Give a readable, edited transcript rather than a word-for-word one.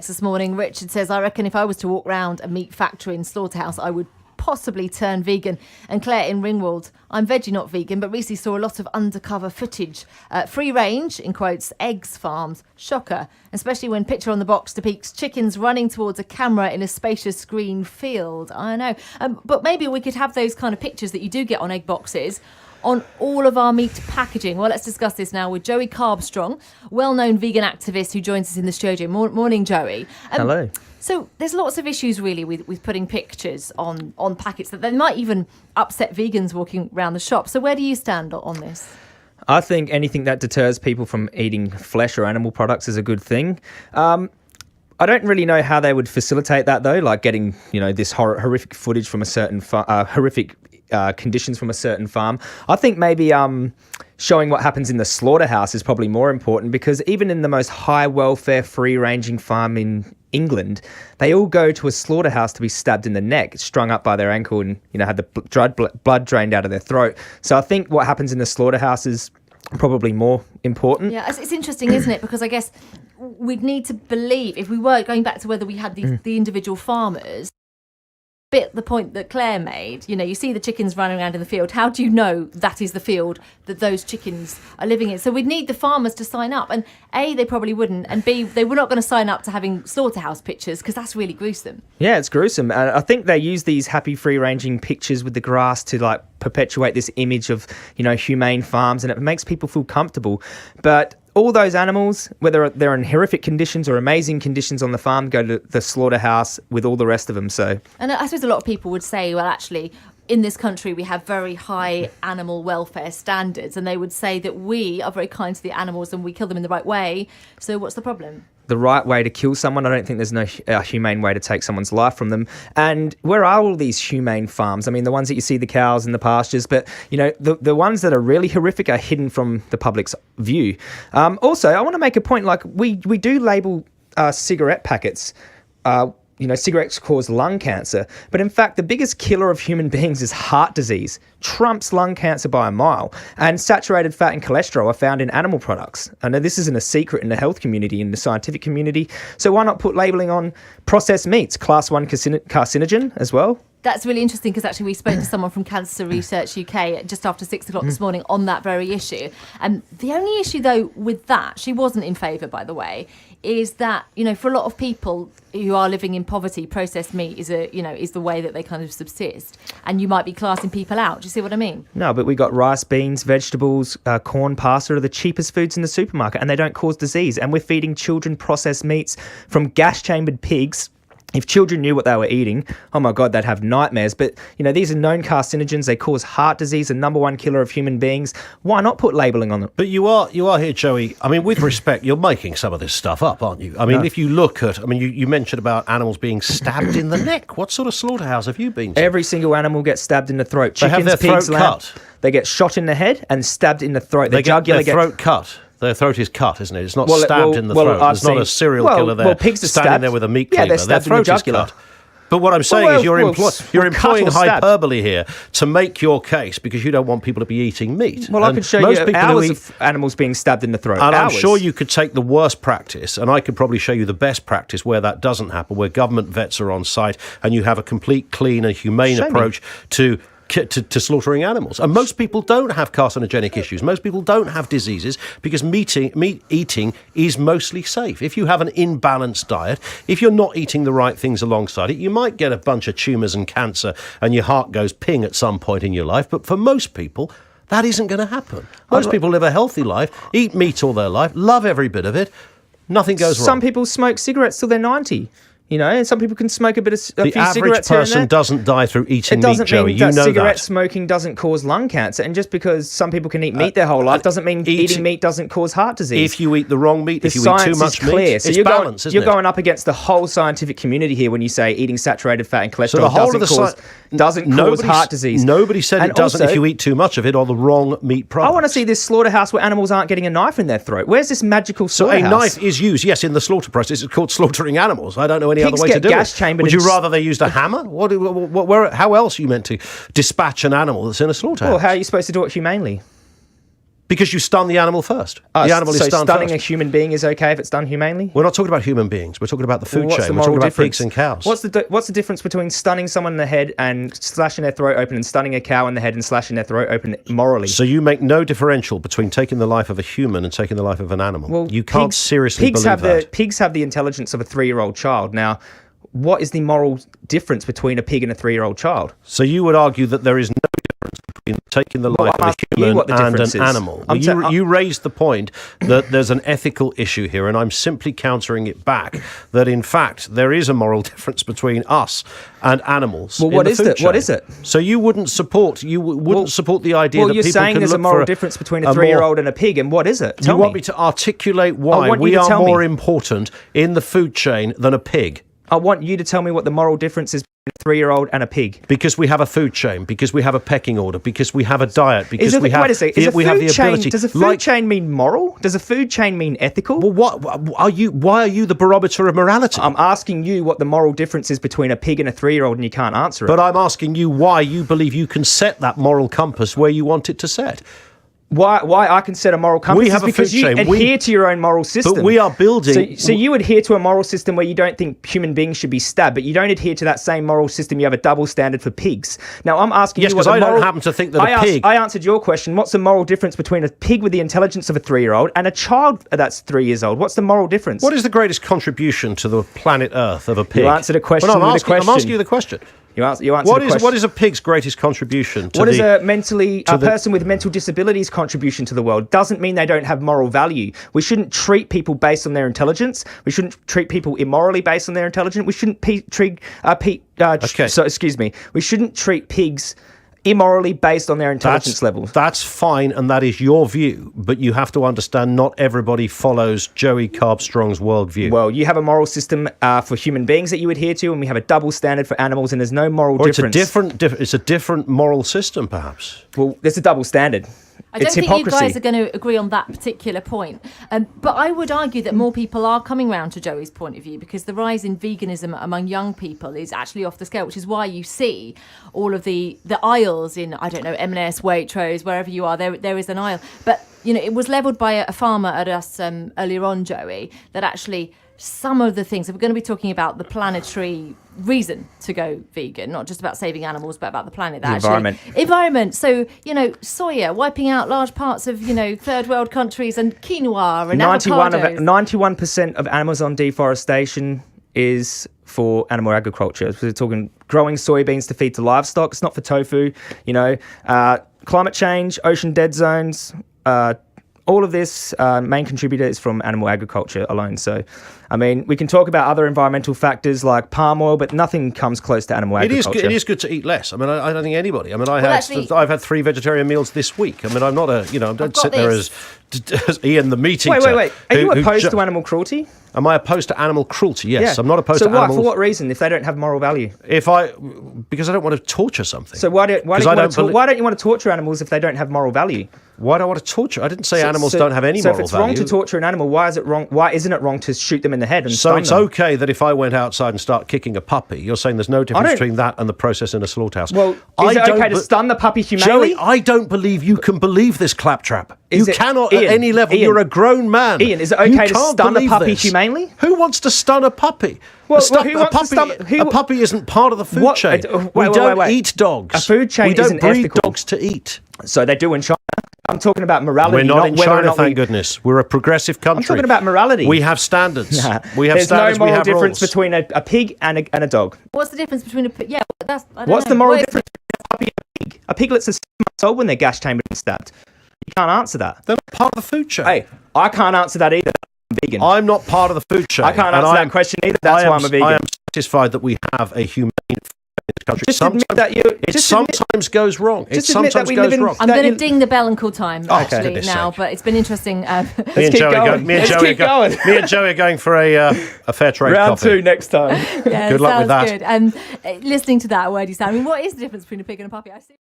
This morning, Richard says, I reckon if I was to walk round a meat factory and slaughterhouse, I would possibly turn vegan. And Claire in Ringwald, I'm veggie, not vegan, but recently saw a lot of undercover footage. Free range, in quotes, eggs farms. Shocker, especially when picture on the box depicts chickens running towards a camera in a spacious green field. I know. But maybe we could have those kind of pictures that you do get on egg boxes on all of our meat packaging. Well, let's discuss this now with Joey Carbstrong, well-known vegan activist who joins us in the studio. Morning, Joey. Hello. So there's lots of issues really with putting pictures on packets that they might even upset vegans walking around the shop. So where do you stand on this? I think anything that deters people from eating flesh or animal products is a good thing. I don't really know how they would facilitate that though, like getting, this horrific footage from a certain horrific conditions from a certain farm. I think maybe showing what happens in the slaughterhouse is probably more important, because even in the most high welfare free-ranging farm in England, they all go to a slaughterhouse to be stabbed in the neck, strung up by their ankle, and have the blood drained out of their throat. So I think what happens in the slaughterhouse is probably more important. Yeah, it's interesting, isn't it? Because I guess we'd need to believe, if we were going back to whether we had the individual farmers, bit the point that Claire made, you see the chickens running around in the field. How do you know that is the field that those chickens are living in? So we'd need the farmers to sign up. And A, they probably wouldn't. And B, they were not going to sign up to having slaughterhouse pictures, because that's really gruesome. Yeah, it's gruesome. I think they use these happy free-ranging pictures with the grass to perpetuate this image of, humane farms, and it makes people feel comfortable. But all those animals, whether they're in horrific conditions or amazing conditions on the farm, go to the slaughterhouse with all the rest of them. So, and I suppose a lot of people would say, well, actually, in this country, we have very high animal welfare standards, and they would say that we are very kind to the animals and we kill them in the right way. So what's the problem? The right way to kill someone, I don't think there's no humane way to take someone's life from them. And where are all these humane farms? I mean, the ones that you see the cows in the pastures, but, the ones that are really horrific are hidden from the public's view. Also, I want to make a point, we do label cigarette packets. Cigarettes cause lung cancer, but in fact, the biggest killer of human beings is heart disease, trumps lung cancer by a mile, and saturated fat and cholesterol are found in animal products. I know this isn't a secret in the health community, in the scientific community, so why not put labelling on processed meats, class 1 carcinogen as well? That's really interesting, because actually we spoke to someone from Cancer Research UK just after 6 o'clock this morning on that very issue. And the only issue, though, with that, she wasn't in favour, by the way, is that, for a lot of people who are living in poverty, processed meat is the way that they kind of subsist. And you might be classing people out. Do you see what I mean? No, but we got rice, beans, vegetables, corn, pasta are the cheapest foods in the supermarket, and they don't cause disease. And we're feeding children processed meats from gas-chambered pigs. If children knew what they were eating, oh my God, they'd have nightmares. But, these are known carcinogens. They cause heart disease, the number one killer of human beings. Why not put labelling on them? But you are here, Joey. I mean, with respect, you're making some of this stuff up, aren't you? I mean, if you look at, you mentioned about animals being stabbed in the neck. What sort of slaughterhouse have you been to? Every single animal gets stabbed in the throat. They have their throat cut. They get shot in the head and stabbed in the throat. They get their throat cut. Their throat is cut, isn't it? It's not stabbed in the throat. There's not a serial killer there standing there with a meat cleaver. Their throat is cut. But what I'm saying is you're employing hyperbole here to make your case, because you don't want people to be eating meat. Well, I could show you hours of animals being stabbed in the throat. And I'm sure you could take the worst practice, and I could probably show you the best practice where that doesn't happen, where government vets are on site and you have a complete, clean and humane approach to slaughtering animals. And most people don't have carcinogenic issues. Most people don't have diseases because meat eating is mostly safe. If you have an imbalanced diet, if you're not eating the right things alongside it, you might get a bunch of tumours and cancer and your heart goes ping at some point in your life. But for most people, that isn't going to happen. Most people live a healthy life, eat meat all their life, love every bit of it. Nothing goes wrong. Some people smoke cigarettes till they're 90. And some people can smoke a few cigarettes here and there. The average person doesn't die through eating meat, Joey. You know that. Cigarette smoking doesn't cause lung cancer. And just because some people can eat meat their whole life doesn't mean eating meat doesn't cause heart disease. If you eat the wrong meat, if you eat too much meat, it's balance, isn't it? You're going up against the whole scientific community here when you say eating saturated fat and cholesterol doesn't cause heart disease. Nobody said it doesn't if you eat too much of it or the wrong meat products. I want to see this slaughterhouse where animals aren't getting a knife in their throat. Where's this magical slaughterhouse? So a knife is used, yes, in the slaughter process. It's called slaughtering animals. I don't know any other way to do it. Would you rather they used a hammer? How else are you meant to dispatch an animal that's in a slaughterhouse? Well, how are you supposed to do it humanely? Because you stun the animal first. The animal is so stunned stunning first. a human being is okay if it's done humanely? We're not talking about human beings. We're talking about the food What's chain. the We're moral talking about difference? pigs and cows. What's the difference between stunning someone in the head and slashing their throat open and stunning a cow in the head and slashing their throat open morally? So you make no differential between taking the life of a human and taking the life of an animal. Well, you can't seriously believe that. Pigs have the intelligence of a 3-year-old child. Now, what is the moral difference between a pig and a 3-year-old child? So you would argue that there is no difference between taking the life of a human and an animal. You raised the point that there's an ethical issue here, and I'm simply countering it back, that in fact there is a moral difference between us and animals. Well, what is it? What is it? So you wouldn't support the idea that people you're saying can there's look a moral for difference between a 3-year-old and a pig, and what is it? Tell you me. want me to articulate why we are more important in the food chain than a pig? I want you to tell me what the moral difference is between a 3-year-old and a pig. Because we have a food chain, because we have a pecking order, because we have a diet, because we have wait a second. we have the ability. Does a food chain mean moral? Does a food chain mean ethical? Well, why are you the barometer of morality? I'm asking you what the moral difference is between a pig and a 3-year-old, and you can't answer it. But I'm asking you why you believe you can set that moral compass where you want it to set. Why I can set a moral compass is because you adhere to your own moral system. But we are building... So you adhere to a moral system where you don't think human beings should be stabbed, but you don't adhere to that same moral system. You have a double standard for pigs. Now, I'm asking you... Yes, because I don't happen to think that a pig... I answered your question. What's the moral difference between a pig with the intelligence of a 3-year-old and a child that's 3 years old? What's the moral difference? What is the greatest contribution to the planet Earth of a pig? You answered a question with a question. I'm asking you the question. You answered the question. What is a pig's greatest contribution to what is a person with mental disabilities contribution to the world? Doesn't mean they don't have moral value. We shouldn't treat people based on their intelligence. We shouldn't treat people immorally based on their intelligence. We shouldn't we shouldn't treat pigs immorally based on their intelligence levels. That's fine, and that is your view, but you have to understand not everybody follows Joey Carbstrong's worldview. Well, you have a moral system for human beings that you adhere to, and we have a double standard for animals, and there's no moral difference. It's a different moral system, perhaps. Well, there's a double standard. I don't think you guys are going to agree on that particular point. But I would argue that more people are coming round to Joey's point of view, because the rise in veganism among young people is actually off the scale, which is why you see all of the aisles in, I don't know, M&S, Waitrose, wherever you are, there is an aisle. But, you know, it was levelled by a farmer at us earlier on, Joey, that actually some of the things, if we're going to be talking about the planetary reason to go vegan, not just about saving animals, but about the planet. The environment. So, you know, soya, wiping out large parts of, you know, third world countries, and quinoa and avocados. 91% of Amazon deforestation is for animal agriculture. So we're talking growing soybeans to feed to livestock. It's not for tofu, you know. Climate change, ocean dead zones, all of this main contributor is from animal agriculture alone. So, I mean, we can talk about other environmental factors like palm oil, but nothing comes close to animal agriculture. It is good to eat less. I mean, I don't think anybody. I mean, I've had 3 vegetarian meals this week. I mean, I'm not I don't sit there as Ian the meat eater. Wait. Are you opposed to animal cruelty? Am I opposed to animal cruelty? Yes, Yeah. I'm not opposed to animals. So for what reason, if they don't have moral value? Because I don't want to torture something. So why don't you want to torture animals if they don't have moral value? Why do I want to torture? I didn't say animals don't have any moral value. So if it's wrong to torture an animal, why is it wrong? Why isn't it wrong to shoot them in the head and stun them? So it's okay that if I went outside and start kicking a puppy, you're saying there's no difference between that and the process in a slaughterhouse. Well, is it okay to stun the puppy humanely? Joey, I don't believe you can believe this claptrap. You cannot Ian, at any level. You're a grown man. Ian, is it okay to stun a puppy humanely? Who wants to stun a puppy? Who wants to stun a puppy isn't part of the food chain. We don't eat dogs. A food chain we don't isn't breed ethical. dogs to eat. So they do in China. I'm talking about morality. We're not in China, thank goodness. We're a progressive country. I'm talking about morality. We have standards. We have There's standards. no moral we have difference rules. between a pig and a dog. What's the difference between a pig? Yeah, What's the moral difference between a puppy and a pig? A piglet's a 6 months old when they're gash chambered and stabbed. You can't answer that. They're not part of the food chain. Hey, I can't answer that either. I'm vegan. I'm not part of the food chain. I can't answer that question either. That's why I'm a vegan. I am satisfied that we have a humane country. Just admit that it sometimes goes wrong. It sometimes goes wrong. I'm going to ding the bell and call time actually now, sake. but it's been interesting. Me and Joey are going for a fair trade round coffee. 2 next time. Yeah, good luck with that. Good. And listening to that word you said, I mean, what is the difference between a pig and a puppy? I see.